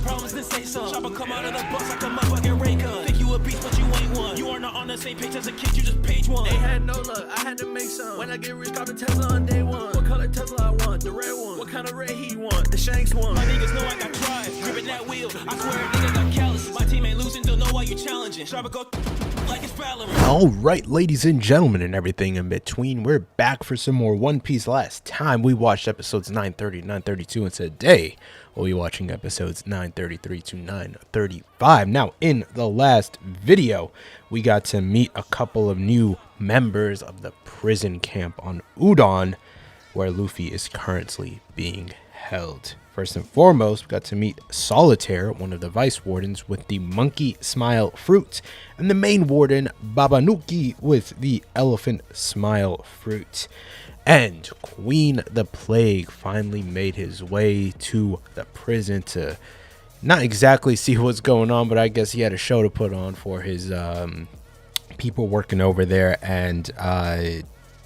got problems, then say some. Chopper come out of the bus like a motherfucking ray gun. Think you a beast, but you ain't one. You are not on the same page as a kid, you just page one. They had no luck, I had to make some. When I get rich, cop a Tesla on day one. What color Tesla I want? The red one. What kind of red he want? The Shanks one. My niggas know I got drive, gripping that wheel. I swear a nigga got callous. My team ain't losing, don't know why you challenging. Chopper go like it's Valorant. All right, ladies and gentlemen, and everything in between, we're back for some more One Piece. Last time we watched episodes 930 to 932, and today we'll be watching episodes 933 to 935. Now, in the last video, we got to meet a couple of new members of the prison camp on Udon, where Luffy is currently being held. First and foremost, we got to meet Solitaire, one of the vice wardens with the monkey smile fruit, and the main warden, Babanuki, with the elephant smile fruit. And Queen the Plague finally made his way to the prison to not exactly see what's going on, but I guess he had a show to put on for his people working over there, and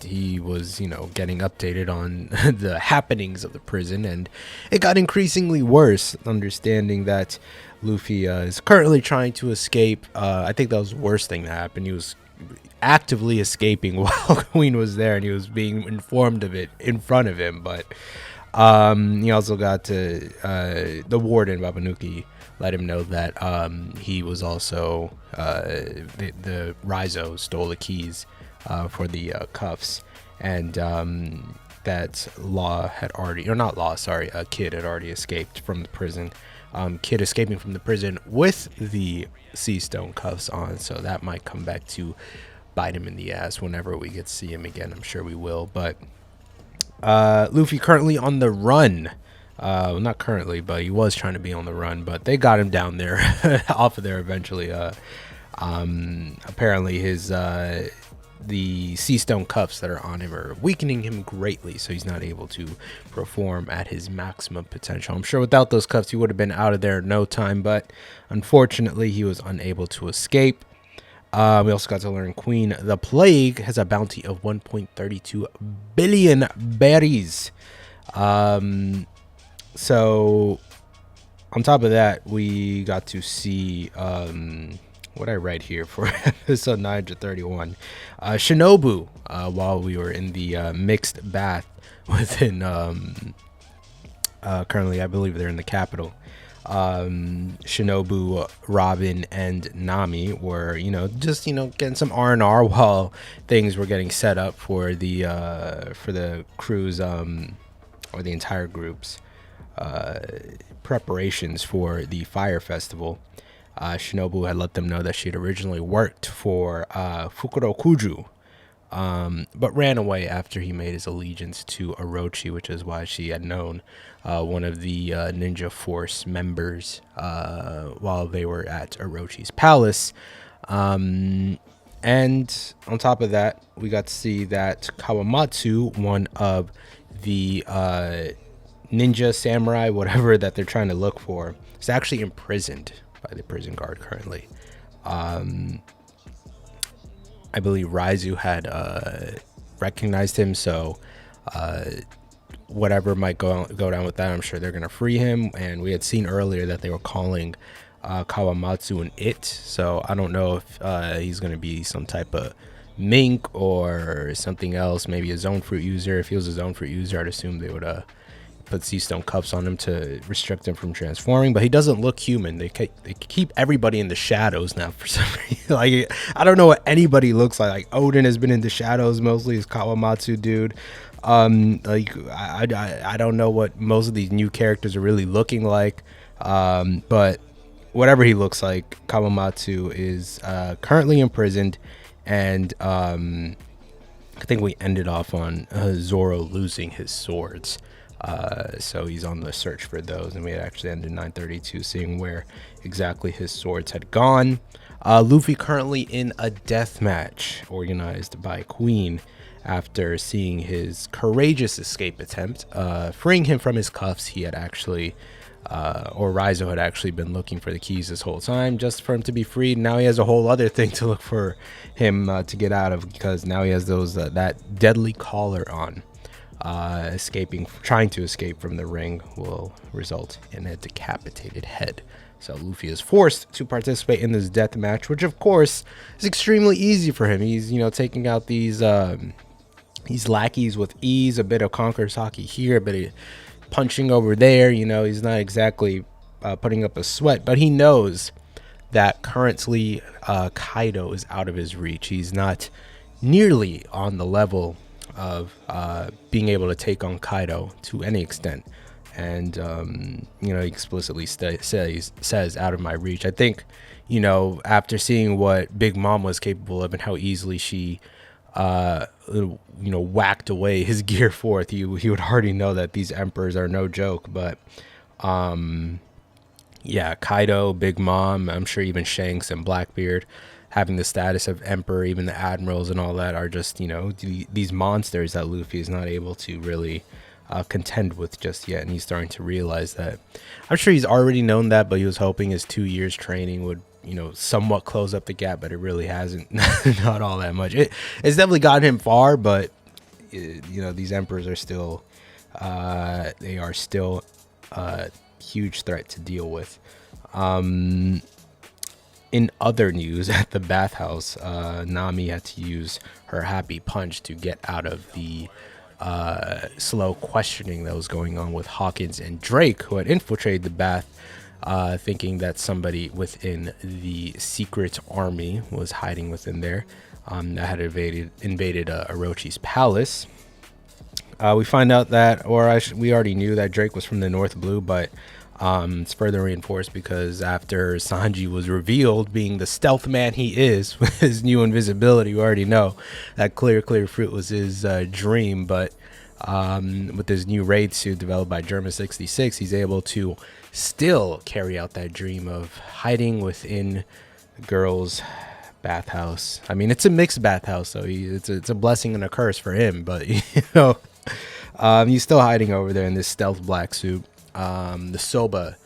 he was, getting updated on the happenings of the prison, and it got increasingly worse, understanding that Luffy is currently trying to escape. I think that was the worst thing that happened. He was actively escaping while Queen was there, and he was being informed of it in front of him, but he also got to the warden, Babanuki, let him know that he was also the Raizo stole the keys for the cuffs, and that Kid had already escaped from the prison. Kid escaping from the prison with the sea stone cuffs on, so that might come back to bite him in the ass whenever we get to see him again. I'm sure we will. But Luffy currently on the run. Not currently, but he was trying to be on the run, but they got him down there off of there eventually. Apparently his the sea stone cuffs that are on him are weakening him greatly, so he's not able to perform at his maximum potential. I'm sure without those cuffs he would have been out of there in no time, but unfortunately he was unable to escape. We also got to learn Queen the Plague has a bounty of 1.32 billion berries. So on top of that, we got to see what I write here for episode 931. Shinobu, while we were in the mixed bath within, currently I believe they're in the capital. Shinobu, Robin, and Nami were, just, getting some R&R while things were getting set up for the crew's, or the entire group's, preparations for the fire festival. Shinobu had let them know that she had originally worked for Fukurokuju, but ran away after he made his allegiance to Orochi, which is why she had known one of the ninja force members while they were at Orochi's palace. And on top of that, we got to see that Kawamatsu, one of the ninja, samurai, whatever that they're trying to look for, is actually imprisoned by the prison guard currently. I believe Raizu had recognized him, so whatever might go down with that, I'm sure they're gonna free him. And we had seen earlier that they were calling Kawamatsu an it, so I don't know if he's gonna be some type of mink or something else, maybe a zone fruit user. If he was a zone fruit user, I'd assume they would put sea stone cuffs on him to restrict him from transforming, but he doesn't look human. They keep everybody in the shadows now for some reason. Like, I don't know what anybody looks like. Like, Odin has been in the shadows mostly, as Kawamatsu dude. I don't know what most of these new characters are really looking like, but whatever he looks like, Kawamatsu is currently imprisoned, and I think we ended off on Zorro losing his swords. So he's on the search for those, and we had actually ended 932 seeing where exactly his swords had gone. Luffy currently in a death match organized by Queen after seeing his courageous escape attempt, freeing him from his cuffs. He had actually or Raizo had actually been looking for the keys this whole time just for him to be freed. Now he has a whole other thing to look for him to get out of, because now he has those that deadly collar on. trying to escape from the ring will result in a decapitated head. So Luffy is forced to participate in this death match, which of course is extremely easy for him. He's, taking out these lackeys with ease, a bit of conqueror's haki here, a bit of punching over there. He's not exactly putting up a sweat, but he knows that currently Kaido is out of his reach. He's not nearly on the level of being able to take on Kaido to any extent. And he explicitly says out of my reach. I think after seeing what Big Mom was capable of and how easily she whacked away his Gear 4th, he would already know that these emperors are no joke. But yeah, Kaido, Big Mom, I'm sure even Shanks and Blackbeard having the status of emperor, even the admirals and all that are just these monsters that Luffy is not able to really contend with just yet. And he's starting to realize that. I'm sure he's already known that, but he was hoping his 2 years training would somewhat close up the gap, but it really hasn't. Not all that much. It's definitely gotten him far, but these emperors are still they are still a huge threat to deal with. In other news, at the bathhouse, Nami had to use her happy punch to get out of the slow questioning that was going on with Hawkins and Drake, who had infiltrated the bath, thinking that somebody within the secret army was hiding within there, that had invaded Orochi's palace. We find out that, we already knew that Drake was from the North Blue, but it's further reinforced because after Sanji was revealed being the stealth man he is with his new invisibility, we already know that clear fruit was his dream. But with his new raid suit developed by Germa 66, he's able to still carry out that dream of hiding within the girls' bathhouse. I mean, it's a mixed bathhouse, so it's a blessing and a curse for him. But he's still hiding over there in this stealth black suit. The Soba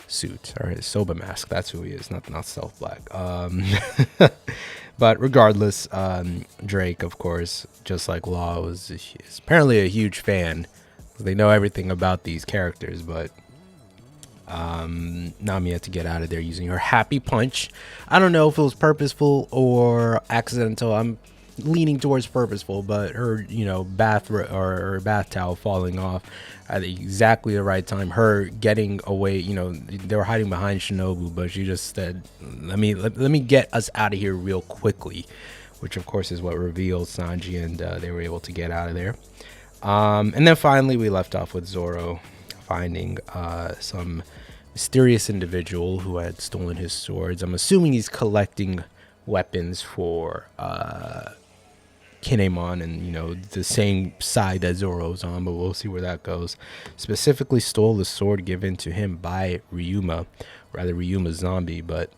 suit, or his Soba mask, that's who he is, not stealth black. But regardless, Drake, of course, just like Law, is apparently a huge fan. They know everything about these characters, but Nami had to get out of there using her happy punch. I don't know if it was purposeful or accidental. I'm leaning towards purposeful, but her bath towel falling off at exactly the right time, her getting away, they were hiding behind Shinobu, but she just said, let me get us out of here real quickly, which of course is what revealed Sanji, and they were able to get out of there. And then finally we left off with Zorro finding some mysterious individual who had stolen his swords. I'm assuming he's collecting weapons for Kinemon, and the same side that Zoro's on, but we'll see where that goes. Specifically stole the sword given to him by Ryuma's zombie, but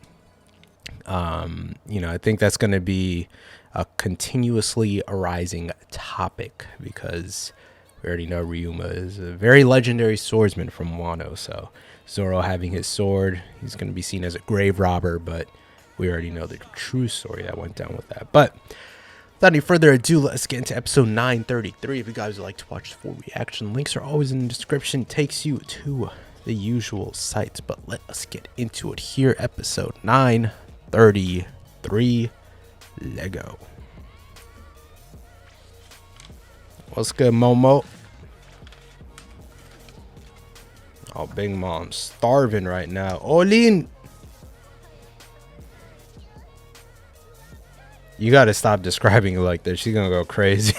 I think that's going to be a continuously arising topic because we already know Ryuma is a very legendary swordsman from Wano. So Zoro having his sword, he's going to be seen as a grave robber, but we already know the true story that went down with that. But without any further ado, let's get into episode 933. If you guys would like to watch the full reaction, links are always in the description. Takes you to the usual sites. But let us get into it here. Episode 933. Lego. What's good, Momo? Oh, Big Mom's starving right now. Olin! You gotta stop describing it like this. She's gonna go crazy.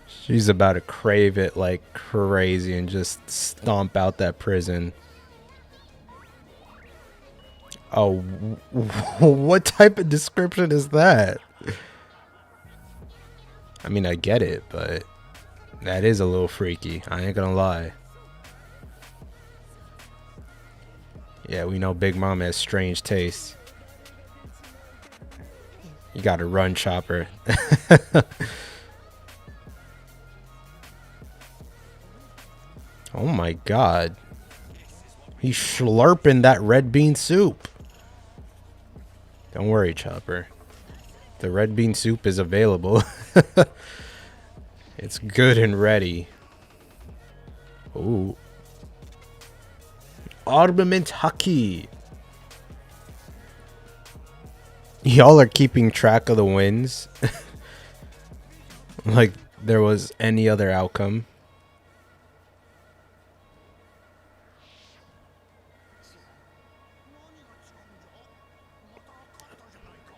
She's about to crave it like crazy and just stomp out that prison. Oh, what type of description is that? I mean, I get it, but that is a little freaky. I ain't gonna lie. Yeah, we know Big Mom has strange tastes. You gotta run, Chopper. Oh my god. He's slurping that red bean soup. Don't worry, Chopper. The red bean soup is available. It's good and ready. Ooh. Armament Haki. Y'all are keeping track of the wins. Like there was any other outcome.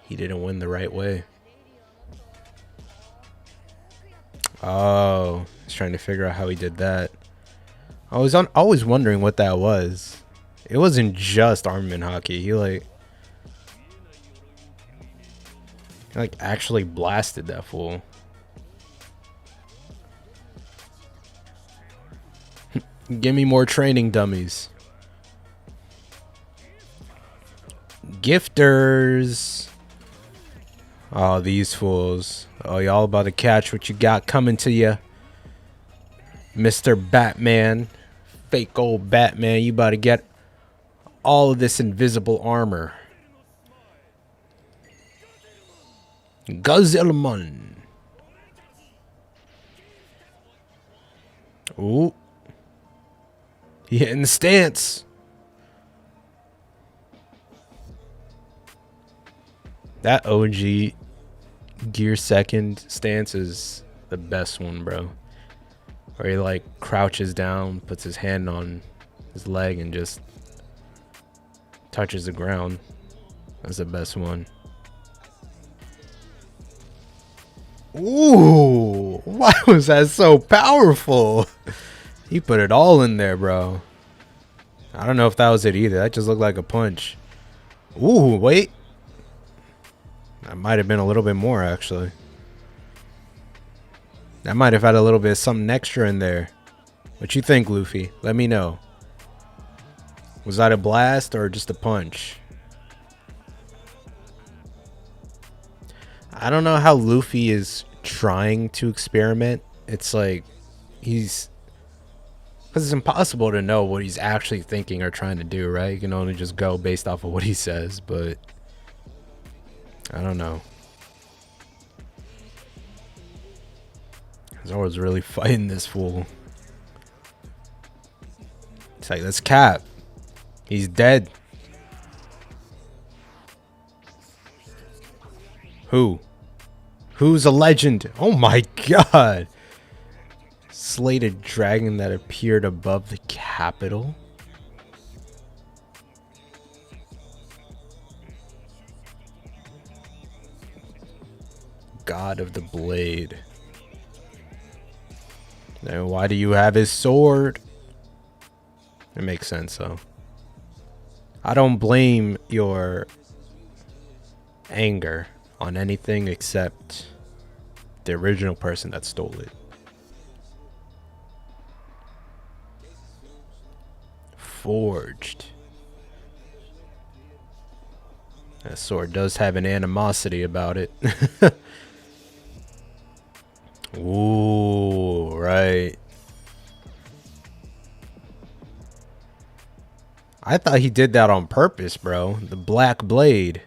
He didn't win the right way. Oh, he's trying to figure out how he did that. I was always wondering what that was. It wasn't just armament hockey. He like actually blasted that fool. Give me more training dummies. Gifters. Oh, these fools. Oh, y'all about to catch what you got coming to you. Mr. Batman. Fake old Batman. You about to get all of this invisible armor. Guzelman. Ooh. He hitting the stance. That OG gear second stance is the best one, bro. Where he like crouches down, puts his hand on his leg and just touches the ground. That's the best one. Ooh, why was that so powerful? He put it all in there, bro. I don't know if that was it either. That just looked like a punch. Ooh, wait. That might have been a little bit more, actually. That might have had a little bit of something extra in there. What you think, Luffy? Let me know. Was that a blast or just a punch? I don't know how Luffy is trying to experiment. It's like because it's impossible to know what he's actually thinking or trying to do, right? You can only just go based off of what he says, but I don't know. Zorro's really fighting this fool. It's like, that's Cap. He's dead. Who? Who's a legend? Oh my god. Slayed a dragon that appeared above the capital. God of the Blade. Now, why do you have his sword? It makes sense, though. I don't blame your anger on anything except the original person that stole it. Forged. That sword does have an animosity about it. Ooh, right. I thought he did that on purpose, bro. The Black Blade.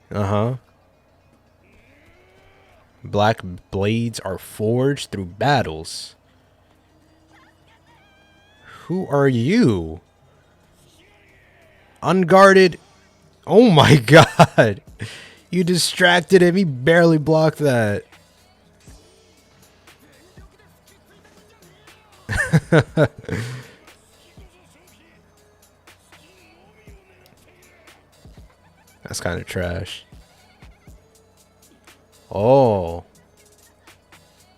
Uh-huh. Black blades are forged through battles. Who are you? Unguarded. Oh my god. You distracted him. He barely blocked that. That's kind of trash. Oh.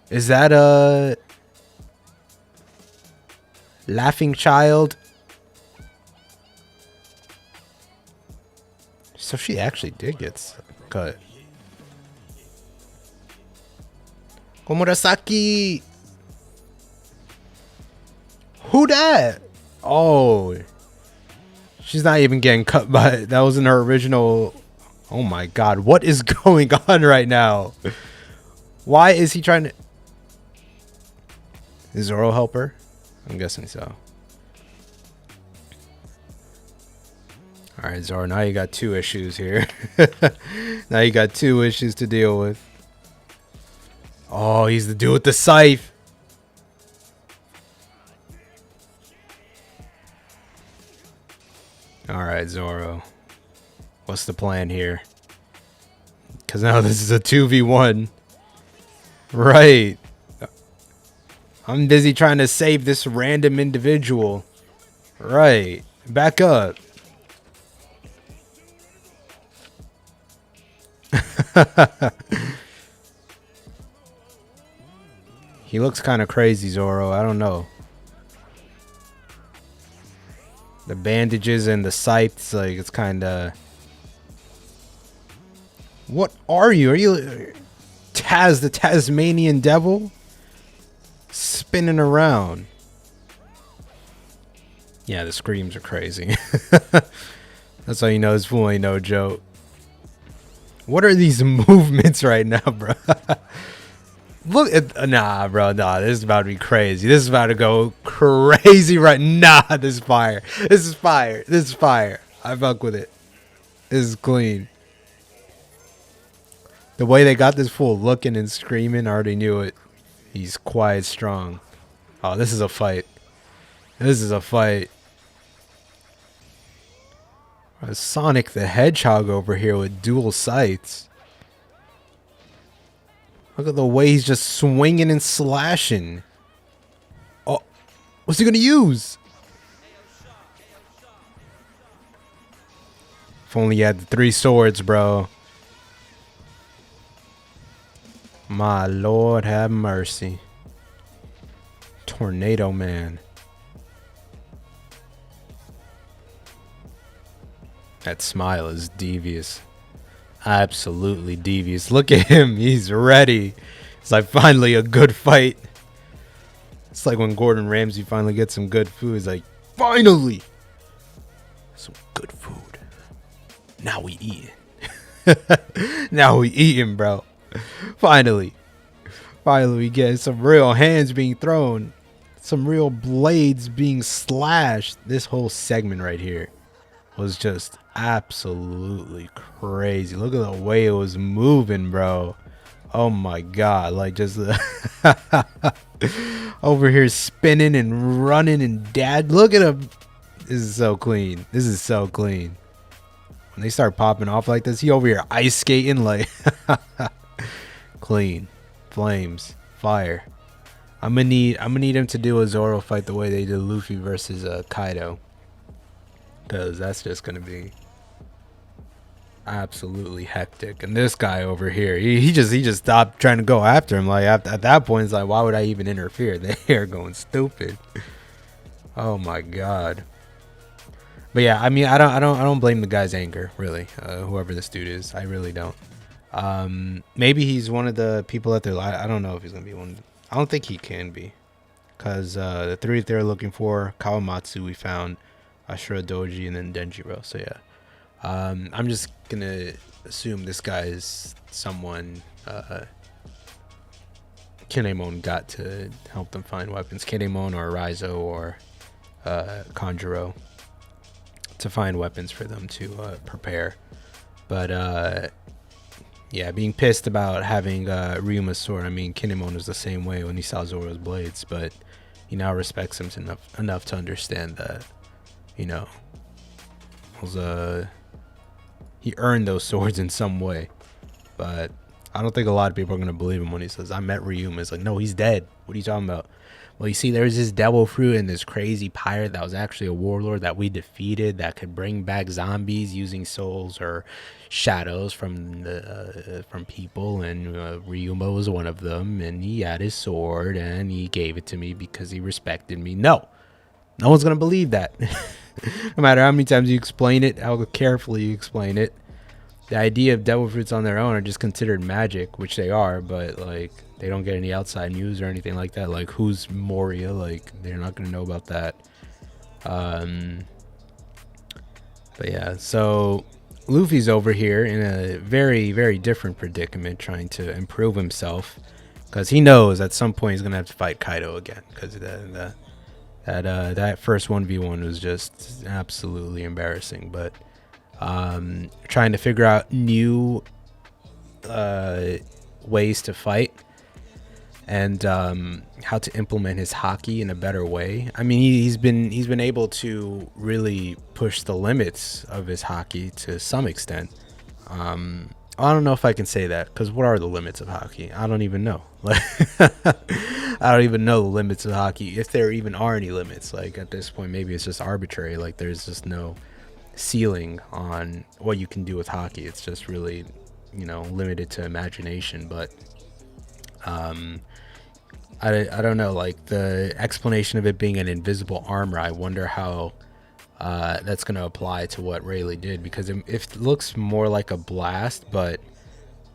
Is that a laughing child? So she actually did get cut. Komurasaki. Who that? Oh. She's not even getting cut by it. That wasn't her original. Oh my god. What is going on right now? Why is he trying to... Is Zorro help her? I'm guessing so. Alright, Zorro. Now you got two issues here. Now you got two issues to deal with. Oh, he's the dude with the scythe. Alright, Zorro. What's the plan here? Because now this is a 2v1. Right. I'm busy trying to save this random individual. Right. Back up. He looks kind of crazy, Zorro. I don't know. The bandages and the scythes, like, it's kind of... What are you? Are you Taz, the Tasmanian devil? Spinning around. Yeah, the screams are crazy. That's how you know this fool ain't no joke. What are these movements right now, bro? Look at... Nah, bro, nah. This is about to be crazy. This is about to go crazy right... Nah, this is fire. This is fire. This is fire. I fuck with it. This is clean. The way they got this fool looking and screaming, I already knew it. He's quiet, strong. Oh, this is a fight. This is a fight. Sonic the Hedgehog over here with dual scythes. Look at the way he's just swinging and slashing. Oh, what's he gonna use? If only he had the 3 swords, bro. My Lord have mercy. Tornado Man. That smile is devious. Absolutely devious. Look at him. He's ready. It's like finally a good fight. It's like when Gordon Ramsay finally gets some good food. He's like, finally! Some good food. Now we eating. Now we eating, bro. Finally. Finally we get some real hands being thrown. Some real blades being slashed. This whole segment right here was just absolutely crazy. Look at the way it was moving, bro. Oh my god. Like just over here spinning and running and dad. Look at him. This is so clean. This is so clean. When they start popping off like this, he over here ice skating like clean. Flames. Fire. I'm gonna need him to do a Zorro fight the way they did Luffy versus Kaido. Because that's just going to be absolutely hectic. And this guy over here, he just stopped trying to go after him. Like at that point, it's like, why would I even interfere? They are going stupid. Oh my god. But yeah, I mean, I don't blame the guy's anger, really. Whoever this dude is, I really don't. Maybe he's one of the people that they're... I don't know if he's going to be one. I don't think he can be. Because the 3 that they're looking for, Kawamatsu we found, Ashura Doji, and then Denjiro. So yeah, I'm just gonna assume this guy is someone Kinemon got to help them find weapons. Kinemon or Raizo or Kanjuro to find weapons for them to prepare. But yeah, being pissed about having Ryuma's sword. I mean, Kinemon was the same way when he saw Zoro's blades, but he now respects him enough to understand that, you know, he earned those swords in some way. But I don't think a lot of people are going to believe him when he says, I met Ryuma. It's like, no, he's dead. What are you talking about? Well, you see, there's this devil fruit and this crazy pirate that was actually a warlord that we defeated that could bring back zombies using souls or shadows from people, and Ryuma was one of them, and he had his sword and he gave it to me because he respected me. No one's gonna believe that. No matter how many times you explain it, how carefully you explain it. The idea of devil fruits on their own are just considered magic, which they are, but like they don't get any outside news or anything like that. Like, who's Moria? Like, they're not gonna know about that. But yeah, so Luffy's over here in a very, very different predicament, trying to improve himself because he knows at some point he's gonna have to fight Kaido again, because that first 1v1 was just absolutely embarrassing. But trying to figure out new ways to fight. and how to implement his haki in a better way. I mean, he's been able to really push the limits of his haki to some extent. I don't know if I can say that, because what are the limits of haki? I don't even know. Like, I don't even know the limits of haki, if there even are any limits. Like, at this point, maybe it's just arbitrary. Like, there's just no ceiling on what you can do with haki. It's just really, limited to imagination. But I don't know, like, the explanation of it being an invisible armor, I wonder how that's going to apply to what Rayleigh did, because it looks more like a blast,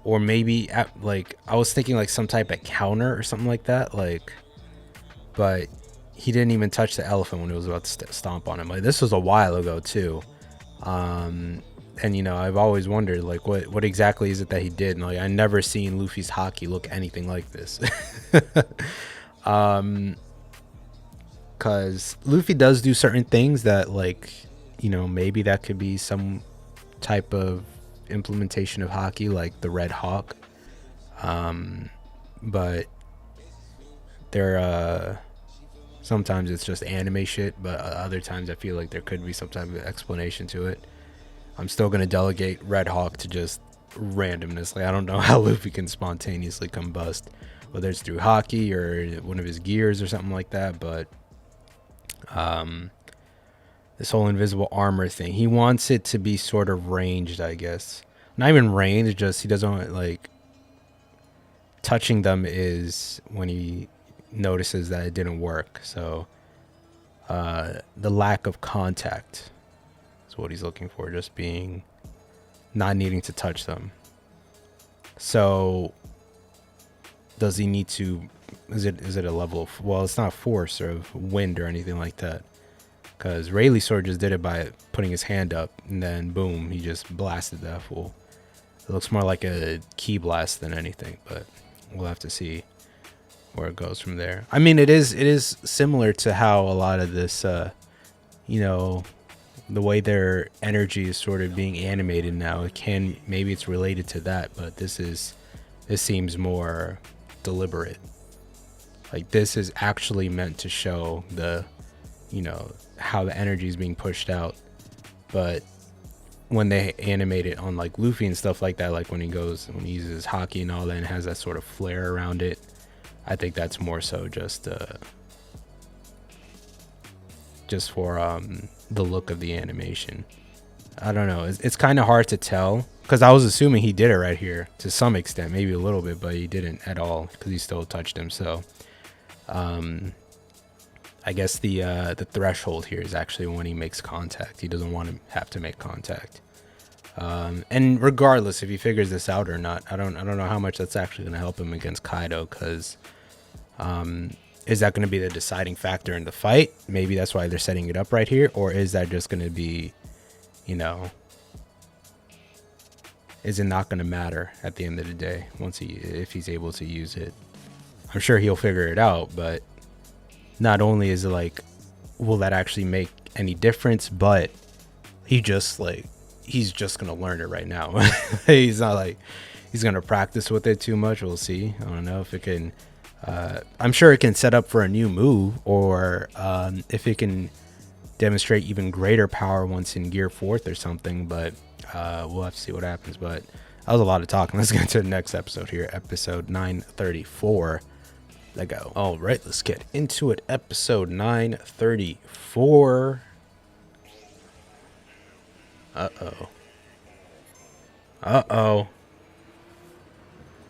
or maybe like I was thinking like some type of counter or something like that, like, but he didn't even touch the elephant when he was about to stomp on him. Like, this was a while ago too, and I've always wondered, like, what exactly is it that he did, and like I never seen Luffy's haki look anything like this. Because Luffy does do certain things that, like, maybe that could be some type of implementation of haki, like the Red Hawk. But there, sometimes it's just anime shit, but other times I feel like there could be some type of explanation to it. I'm still going to delegate Red Hawk to just randomness. Like, I don't know how Luffy can spontaneously combust, whether it's through haki or one of his gears or something like that, but this whole invisible armor thing, he wants it to be sort of ranged, I guess. Not even ranged, just he doesn't want, like, touching them is when he notices that it didn't work. So the lack of contact is what he's looking for, just not needing to touch them. So does he need to, is it a level of, well, it's not force or of wind or anything like that, because Rayleigh sword just did it by putting his hand up, and then boom, he just blasted that fool. It looks more like a ki blast than anything, but we'll have to see where it goes from there. I mean, it is similar to how a lot of this the way their energy is sort of being animated now, maybe it's related to that, but this seems more deliberate. Like, this is actually meant to show the how the energy is being pushed out. But when they animate it on like Luffy and stuff like that, like when he uses haki and all that and has that sort of flare around it, I think that's more so just for the look of the animation. I don't know, it's kind of hard to tell, because I was assuming he did it right here to some extent, maybe a little bit, but he didn't at all, because he still touched him. So I guess the threshold here is actually when he makes contact. He doesn't want to have to make contact. And regardless if he figures this out or not, I don't know how much that's actually going to help him against Kaido, because is that going to be the deciding factor in the fight? Maybe that's why they're setting it up right here, or is that just going to be, is it not going to matter at the end of the day if he's able to use it? I'm sure he'll figure it out, but not only is it like, will that actually make any difference, but he's just gonna learn it right now. He's not like he's gonna practice with it too much. We'll see. I don't know if it can I'm sure it can set up for a new move, or if it can demonstrate even greater power once in gear 4th or something, but we'll have to see what happens. But that was a lot of talking. Let's get to the next episode here, episode 934. Let go. All right, let's get into it. Episode 934. Uh-oh.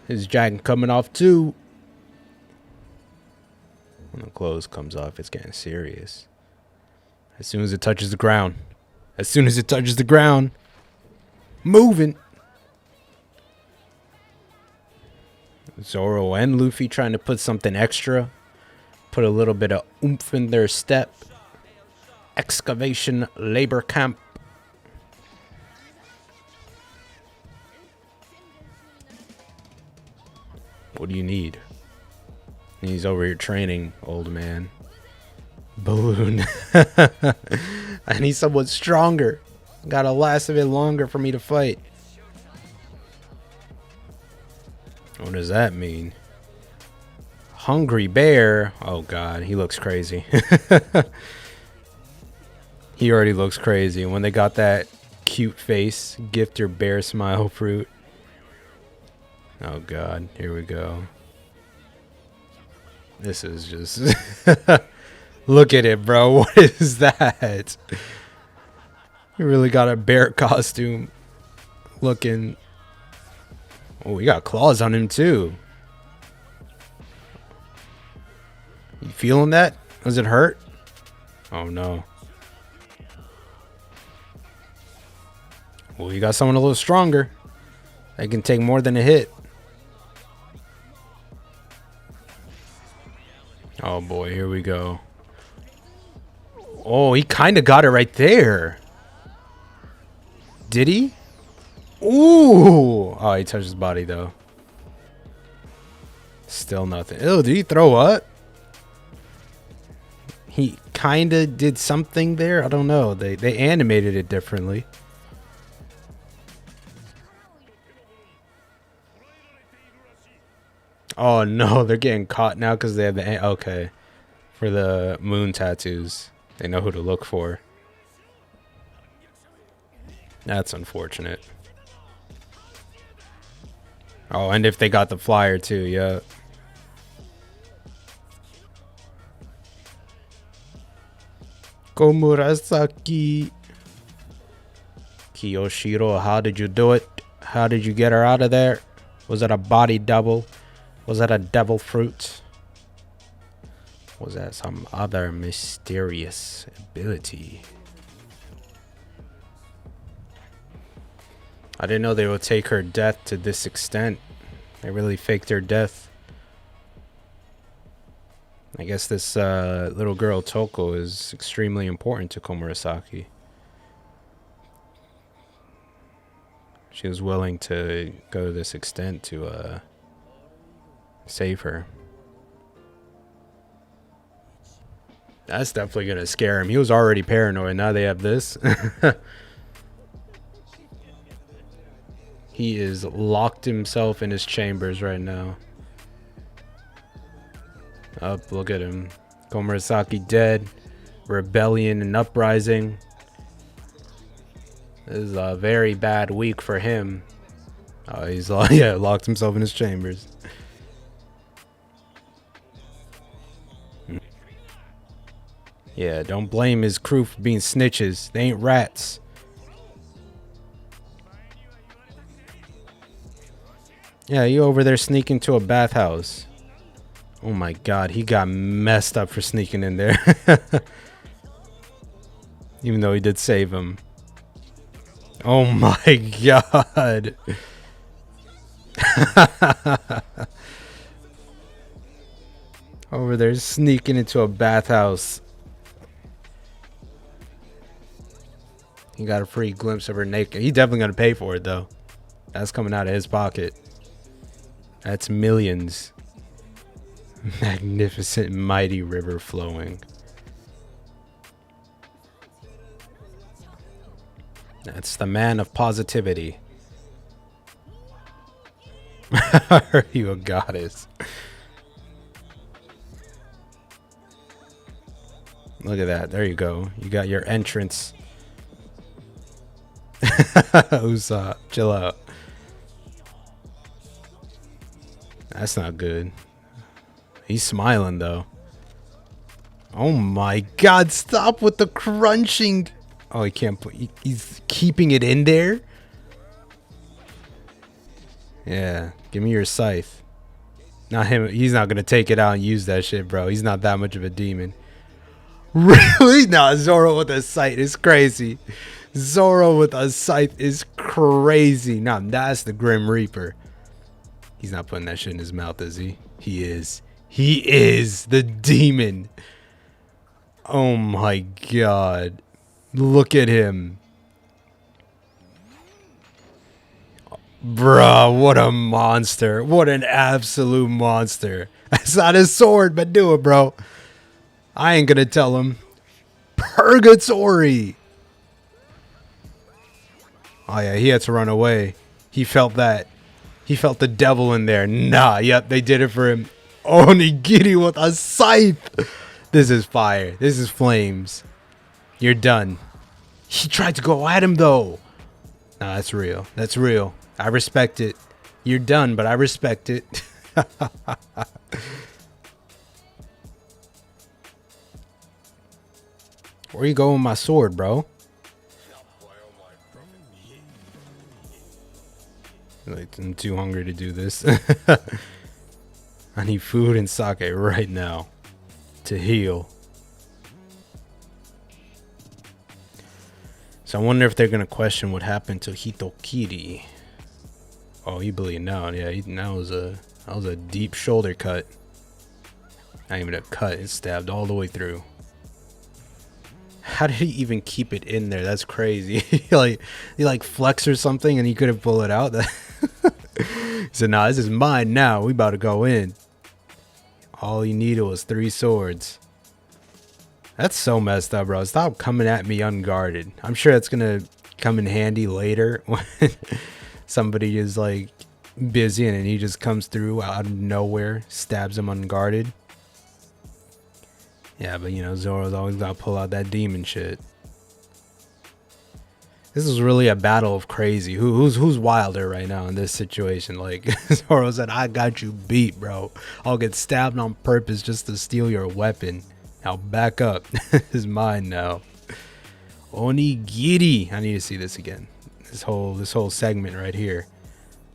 His jacket coming off too. When the clothes comes off, it's getting serious. As soon as it touches the ground. Moving. Zorro and Luffy trying to put something extra. Put a little bit of oomph in their step. Excavation labor camp. What do you need? He's over here training, old man. Balloon. I need someone stronger. Gotta last a bit longer for me to fight. What does that mean? Hungry bear. Oh god, he looks crazy. He already looks crazy. When they got that cute face, gift your bear smile fruit. Oh god, here we go. This is just look at it, bro. What is that? You really got a bear costume looking. Oh, he got claws on him too. You feeling that? Does it hurt? Oh no. Well, you got someone a little stronger. They can take more than a hit. Oh boy, here we go. Oh, he kind of got it right there. Did he? Ooh. Oh, he touched his body though. Still nothing. Ew, did he throw up? He kind of did something there. I don't know. They animated it differently. Oh no, they're getting caught now because they have the okay for the moon tattoos. They know who to look for. That's unfortunate. Oh, and if they got the flyer too, yeah. Komurasaki. Kiyoshiro, how did you do it? How did you get her out of there? Was it a body double? Was that a devil fruit? Was that some other mysterious ability? I didn't know they would take her death to this extent. They really faked her death. I guess this little girl Toko is extremely important to Komurasaki. She was willing to go to this extent to save her. That's definitely gonna scare him. He was already paranoid. Now they have this. He is locked himself in his chambers right now. Up, look at him. Komurasaki dead. Rebellion and uprising. This is a very bad week for him. Oh, he's locked himself in his chambers. Yeah, don't blame his crew for being snitches. They ain't rats. Yeah, you over there sneaking to a bathhouse. Oh my god, he got messed up for sneaking in there. Even though he did save him. Oh my god. Over there sneaking into a bathhouse. He got a free glimpse of her naked. He's definitely gonna pay for it though. That's coming out of his pocket. That's millions. Magnificent mighty river flowing. That's the man of positivity. Are you a goddess? Look at that. There you go. You got your entrance. Usa, chill out. That's not good. He's smiling though. Oh my god, stop with the crunching. Oh, he can't put. He's keeping it in there. Yeah, give me your scythe. Not him. He's not gonna take it out and use that shit, bro. He's not that much of a demon. Really? Nah, Zorro with a scythe is crazy. Zorro with a scythe is crazy. Nah, that's the Grim Reaper. He's not putting that shit in his mouth, is he? He is. He is the demon. Oh my god. Look at him. Bruh, what a monster. What an absolute monster. That's not his sword, but do it, bro. I ain't gonna tell him. Purgatory. Oh yeah, he had to run away. He felt that. He felt the devil in there. Nah, yep, they did it for him. Onigiri with a scythe. This is fire. This is flames. You're done. He tried to go at him though. No, that's real. That's real. I respect it. You're done, but I respect it. Where you going with my sword, bro? Like, I'm too hungry to do this. I need food and sake right now to heal. So I wonder if they're gonna question what happened to Hitokiri. Oh, he bleeding now. Yeah, that was a deep shoulder cut. Not even a cut. It stabbed all the way through. How did he even keep it in there? That's crazy. he like flex or something, and he couldn't pull it out. He said, "Nah, this is mine now. We about to go in." All he needed was 3 swords. That's so messed up, bro. Stop coming at me unguarded. I'm sure that's gonna come in handy later when somebody is like busy and he just comes through out of nowhere, stabs him unguarded. Yeah, but you know, Zoro's always gotta pull out that demon shit. This is really a battle of crazy. Who's wilder right now in this situation? Like, Zoro said, I got you beat, bro. I'll get stabbed on purpose just to steal your weapon. Now back up. This is mine now. Onigiri. I need to see this again. This whole segment right here.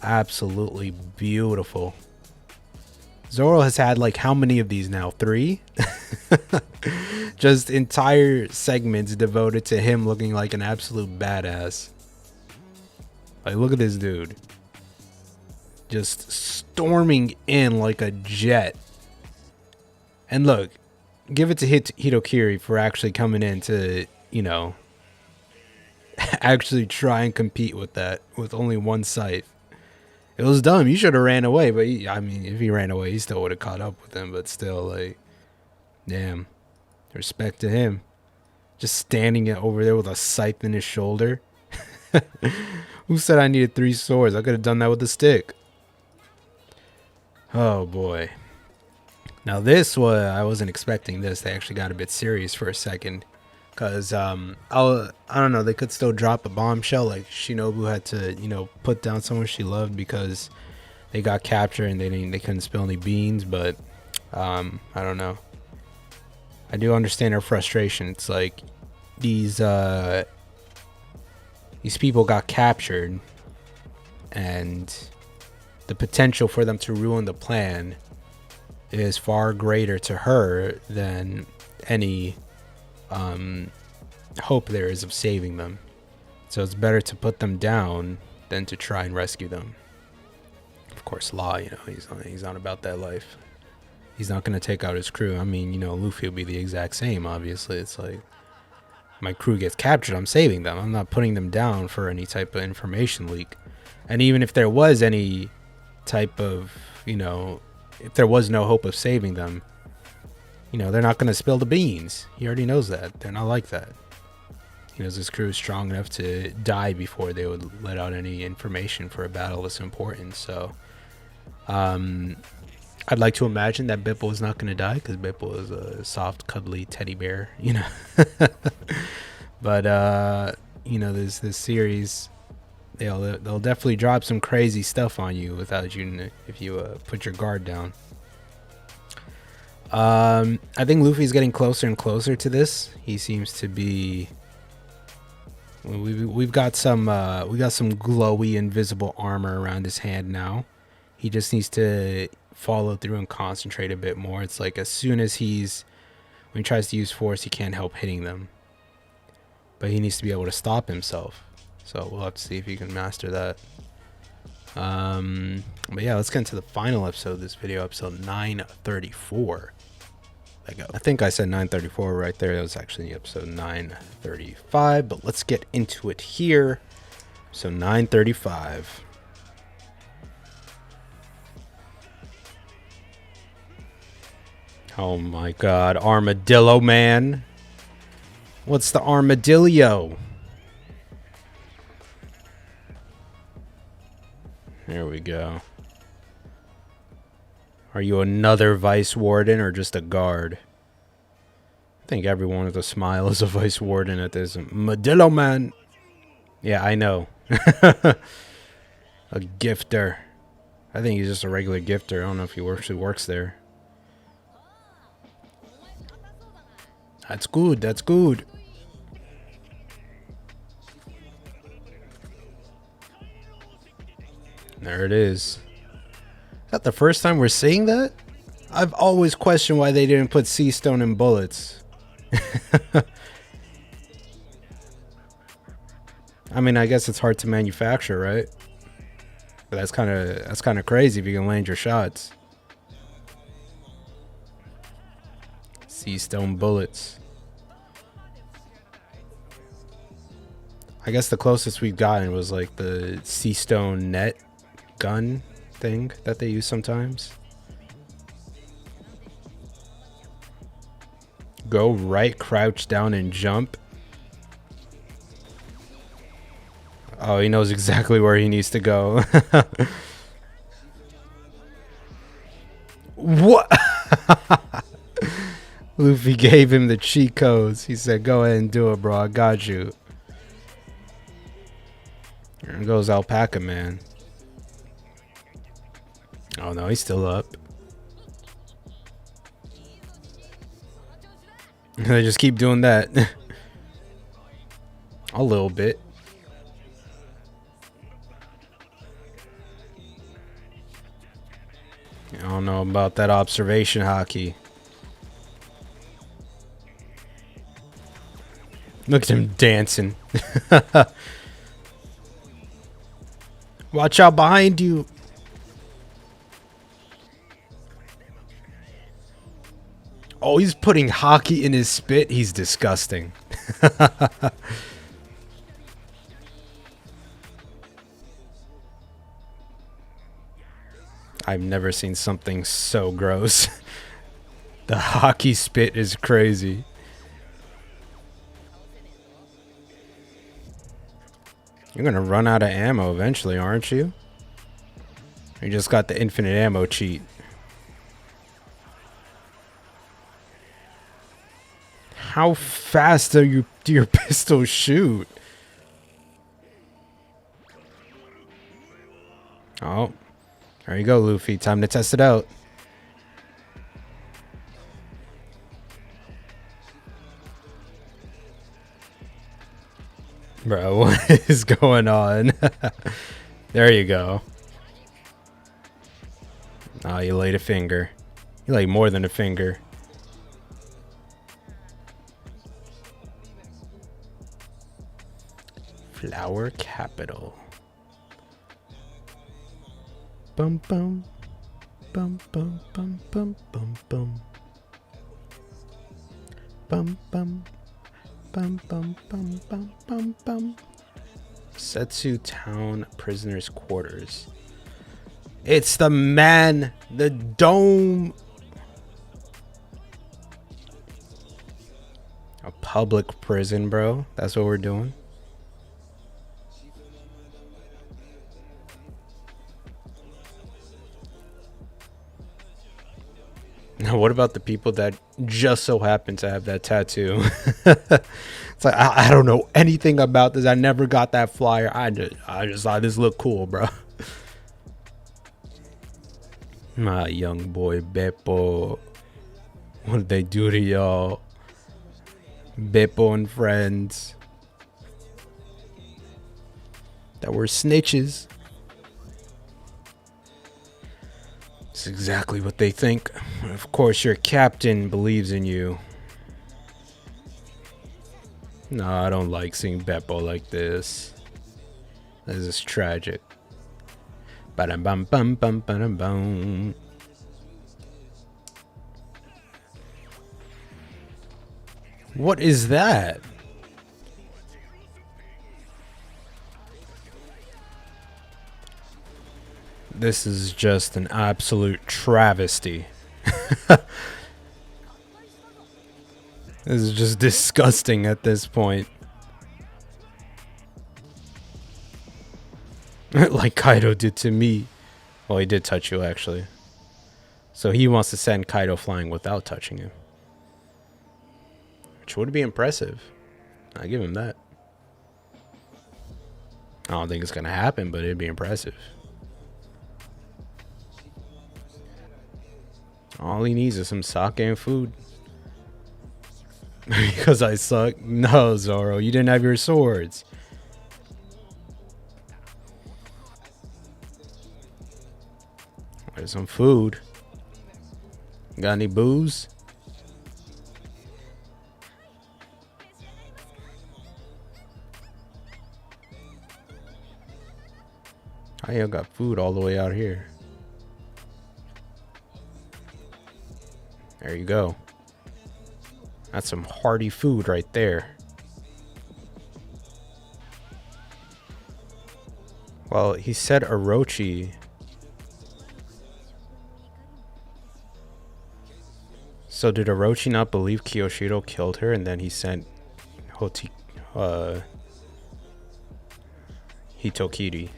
Absolutely beautiful. Zoro has had like how many of these now? 3? Just entire segments devoted to him looking like an absolute badass. Like, look at this dude. Just storming in like a jet. And look, give it to Hitokiri for actually coming in to, you know, actually try and compete with that with only 1 scythe. It was dumb. You should have ran away, but I mean, if he ran away, he still would have caught up with him. But still, like, damn, respect to him. Just standing over there with a scythe in his shoulder. Who said I needed 3 swords? I could have done that with a stick. Oh boy. Now this was, I wasn't expecting this. They actually got a bit serious for a second. Because, I don't know, they could still drop a bombshell. Like, Shinobu had to, you know, put down someone she loved because they got captured and they couldn't spill any beans. But, I don't know. I do understand her frustration. It's like, these people got captured. And the potential for them to ruin the plan is far greater to her than any hope there is of saving them. So it's better to put them down than to try and rescue them. Of course, Law, you know, he's not about that life. He's not going to take out his crew. I mean, you know, Luffy will be the exact same, obviously. It's like, my crew gets captured, I'm saving them. I'm not putting them down for any type of information leak. And even if there was any type of, you know, if there was no hope of saving them, you know, they're not going to spill the beans. He already knows that. They're not like that. He knows his crew is strong enough to die before they would let out any information for a battle this important. So, I'd like to imagine that Bipple is not going to die because Bipple is a soft, cuddly teddy bear, you know. But, you know, this series, they'll definitely drop some crazy stuff on you without you, if you put your guard down. I think Luffy's getting closer and closer to this. He seems to be. We've got some glowy invisible armor around his hand now. He just needs to follow through and concentrate a bit more. It's like as soon as when he tries to use force, he can't help hitting them. But he needs to be able to stop himself. So we'll have to see if he can master that. But yeah, let's get into the final episode of this video, episode 934. I think I said 934 right there. That was actually episode 935, but let's get into it here. So 935. Oh my god, Armadillo Man. What's the armadillo? There we go. Are you another vice warden or just a guard? I think everyone with a smile is a vice warden at this. Modillo man. Yeah, I know. A gifter. I think he's just a regular gifter. I don't know if he works there. That's good. That's good. There it is. Is that the first time we're seeing that? I've always questioned why they didn't put sea stone in bullets. I mean, I guess it's hard to manufacture, right? But that's kind of crazy if you can land your shots. Sea stone bullets. I guess the closest we've gotten was like the sea stone net gun thing that they use sometimes. Go right, crouch down, and jump. Oh, he knows exactly where he needs to go. What? Luffy gave him the cheat codes. He said, go ahead and do it, bro. I got you. There goes Alpaca Man. Oh, no, he's still up. They just keep doing that. A little bit. I don't know about that observation hockey. Look at him dancing. Watch out behind you. Oh, he's putting hockey in his spit. He's disgusting. I've never seen something so gross. The hockey spit is crazy. You're gonna run out of ammo eventually, aren't you? You just got the infinite ammo cheat. How fast do your pistols shoot? Oh, there you go, Luffy. Time to test it out. Bro, what is going on? There you go. Oh, you laid a finger. You laid more than a finger. Flower capital. Bum bum. Bum bum bum bum bum bum. Bum bum. Bum bum bum bum bum bum. Setsu Town Prisoners Quarters. It's the man, the dome. A public prison, bro. That's what we're doing. Now, what about the people that just so happen to have that tattoo? It's like, I don't know anything about this. I never got that flyer. I just thought this looked cool, bro. My young boy Beppo. What did they do to y'all? Beppo and friends that were snitches. It's exactly what they think. Of course, your captain believes in you. No, I don't like seeing Beppo like this. This is tragic. Ba-dum bum bum bum ba-dum bum. What is that? This is just an absolute travesty. This is just disgusting at this point. Like Kaido did to me. Well, he did touch you, actually. So he wants to send Kaido flying without touching him. Which would be impressive. I give him that. I don't think it's going to happen, but it'd be impressive. All he needs is some sake and food. Because I suck? No, Zoro, you didn't have your swords. There's some food. Got any booze? I got food all the way out here. There you go. That's some hearty food right there. Well, he said Orochi. So did Orochi not believe Kiyoshiro killed her, and then he sent Hitokiri?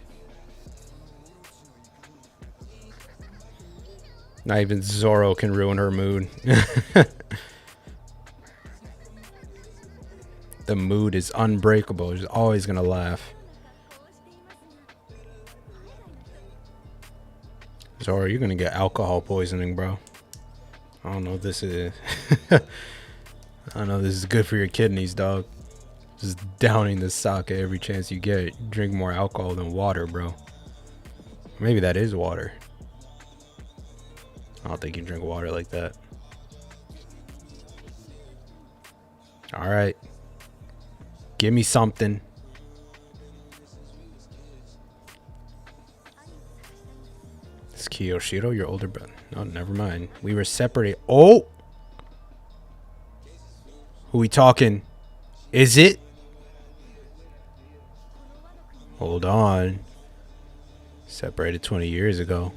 Not even Zorro can ruin her mood. The mood is unbreakable. She's always gonna laugh. Zorro, you're gonna get alcohol poisoning, bro. I don't know if this is I don't know if this is good for your kidneys, dog. Just downing the sake every chance you get. You drink more alcohol than water, bro. Maybe that is water. I don't think you drink water like that. Alright. Give me something. It's Kiyoshiro, your older brother. No, never mind. We were separated. Oh! Who we talking? Is it? Hold on. Separated 20 years ago.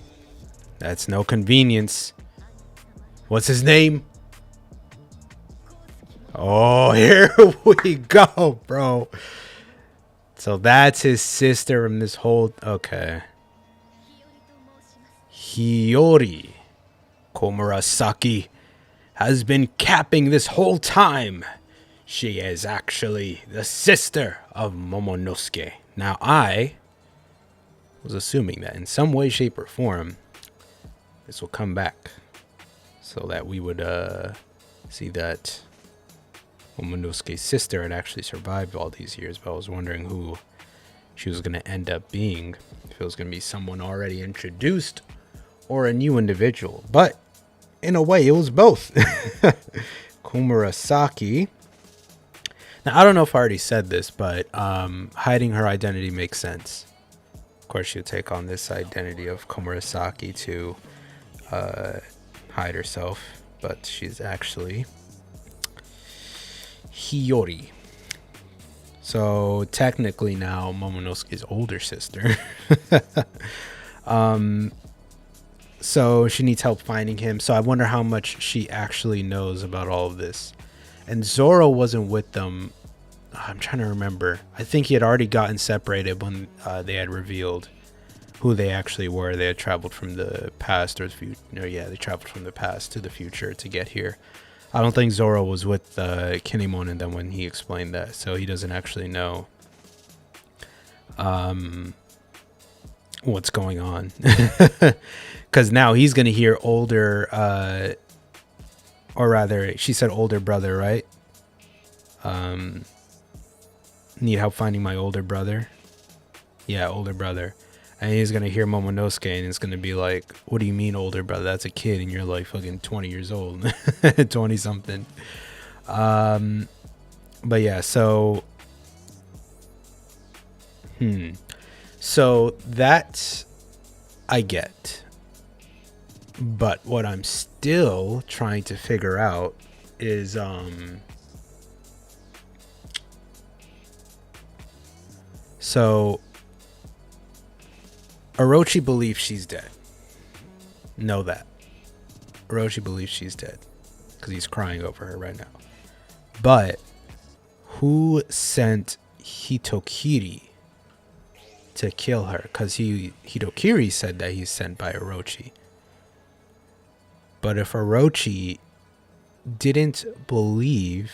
That's no convenience. What's his name? Oh, here we go, bro. So that's his sister from this whole... Okay. Hiyori Komurasaki has been capping this whole time. She is actually the sister of Momonosuke. Now, I was assuming that in some way, shape, or form, this will come back so that we would see that Momonosuke's sister had actually survived all these years, but I was wondering who she was going to end up being. If it was going to be someone already introduced or a new individual. But in a way, it was both. Komurasaki. Now, I don't know if I already said this, but hiding her identity makes sense. Of course, she'll take on this identity of Komurasaki to hide herself, but she's actually Hiyori. So technically now Momonosuke's older sister. So she needs help finding him. So I wonder how much she actually knows about all of this. And Zorro wasn't with them. I'm trying to remember. I think he had already gotten separated when they had revealed who they actually were. They had traveled from the past or the future. No, yeah, they traveled from the past to the future to get here. I don't think Zorro was with Kinemon and then when he explained that, so he doesn't actually know what's going on. Because now he's going to hear older, or rather, she said older brother, right? Need help finding my older brother. Yeah, older brother. And he's going to hear Momonosuke and it's going to be like, what do you mean older brother? That's a kid and you're like fucking 20 years old. 20 something. But yeah, so... So that I get. But what I'm still trying to figure out is... So... Orochi believes she's dead. Know that. Orochi believes she's dead. Because he's crying over her right now. But who sent Hitokiri to kill her? Because Hitokiri said that he's sent by Orochi. But if Orochi didn't believe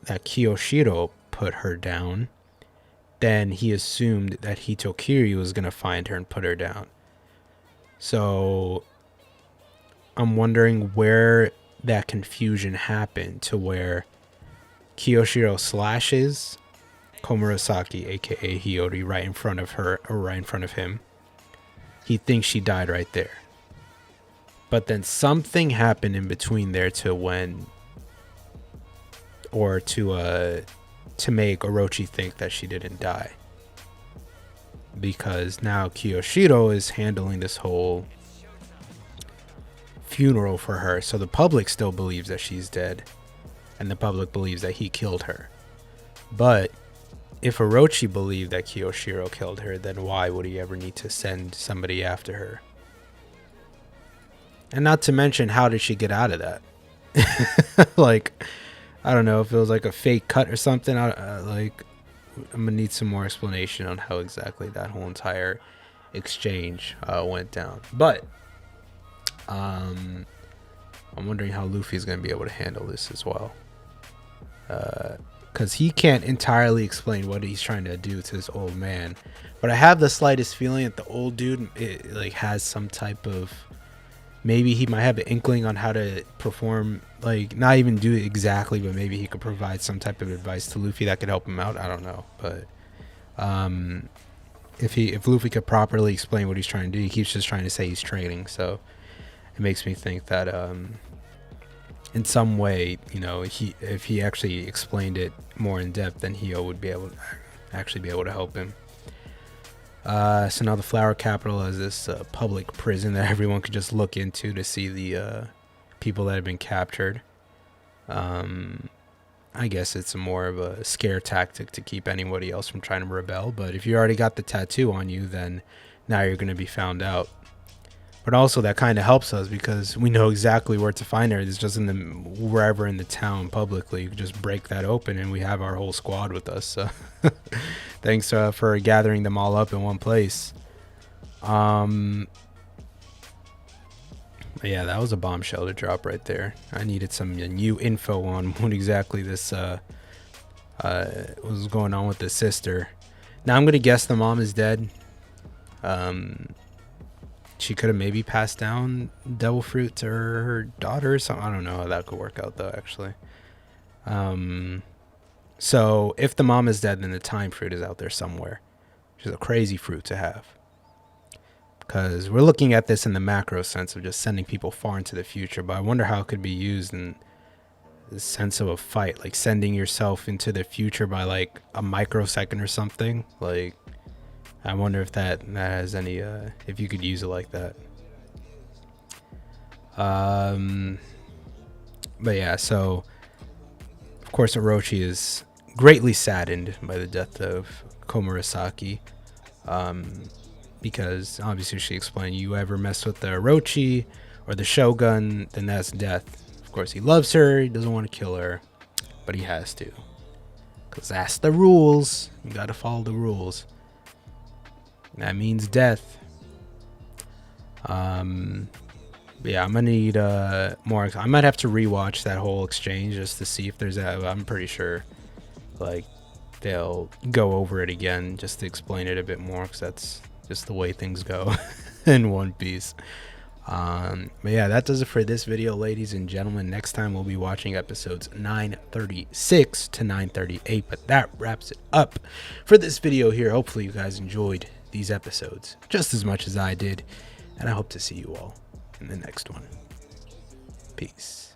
that Kiyoshiro put her down, then he assumed that Hitokiri was going to find her and put her down. So I'm wondering where that confusion happened to where Kiyoshiro slashes Komurasaki, aka Hiyori, right in front of her or right in front of him. He thinks she died right there. But then something happened in between there to when, or to make Orochi think that she didn't die. Because now Kiyoshiro is handling this whole funeral for her. So the public still believes that she's dead. And the public believes that he killed her. But if Orochi believed that Kiyoshiro killed her, then why would he ever need to send somebody after her? And not to mention, how did she get out of that? Like, I don't know if it was like a fake cut or something. I'm gonna need some more explanation on how exactly that whole entire exchange went down. But I'm wondering how Luffy's gonna be able to handle this as well, because he can't entirely explain what he's trying to do to this old man. But I have the slightest feeling that the old dude has some type of, maybe he might have an inkling on how to perform, like not even do it exactly, but maybe he could provide some type of advice to Luffy that could help him out. I don't know, but if Luffy could properly explain what he's trying to do, he keeps just trying to say he's training. So it makes me think that in some way, if he actually explained it more in depth, then Hio would be able to help him. So now the Flower Capital is this public prison that everyone could just look into to see the people that have been captured. I guess it's more of a scare tactic to keep anybody else from trying to rebel. But if you already got the tattoo on you, then now you're going to be found out. But also that kind of helps us because we know exactly where to find her. It's just wherever in the town publicly. You can just break that open and we have our whole squad with us. So thanks for gathering them all up in one place. Yeah, that was a bombshell to drop right there. I needed some new info on what exactly this was going on with the sister. Now I'm gonna guess the mom is dead. She could have maybe passed down devil fruit to her daughter or something. I don't know how that could work out though, actually. So if the mom is dead, then the time fruit is out there somewhere, which is a crazy fruit to have. Because we're looking at this in the macro sense of just sending people far into the future, but I wonder how it could be used in the sense of a fight, like sending yourself into the future by like a microsecond or something. Like, I wonder if that has any, if you could use it like that. But yeah, so of course Orochi is greatly saddened by the death of Komurasaki. Because obviously she explained, you ever mess with the Orochi or the Shogun, then that's death. Of course he loves her, he doesn't want to kill her, but he has to. Because that's the rules. You gotta follow the rules. That means death. Yeah, I'm gonna need more. I might have to rewatch that whole exchange just to see if there's a. I'm pretty sure, like, they'll go over it again just to explain it a bit more, because that's just the way things go in One Piece. But yeah, that does it for this video, ladies and gentlemen. Next time we'll be watching episodes 936 to 938. But that wraps it up for this video here. Hopefully you guys enjoyed these episodes just as much as I did, and I hope to see you all in the next one. Peace.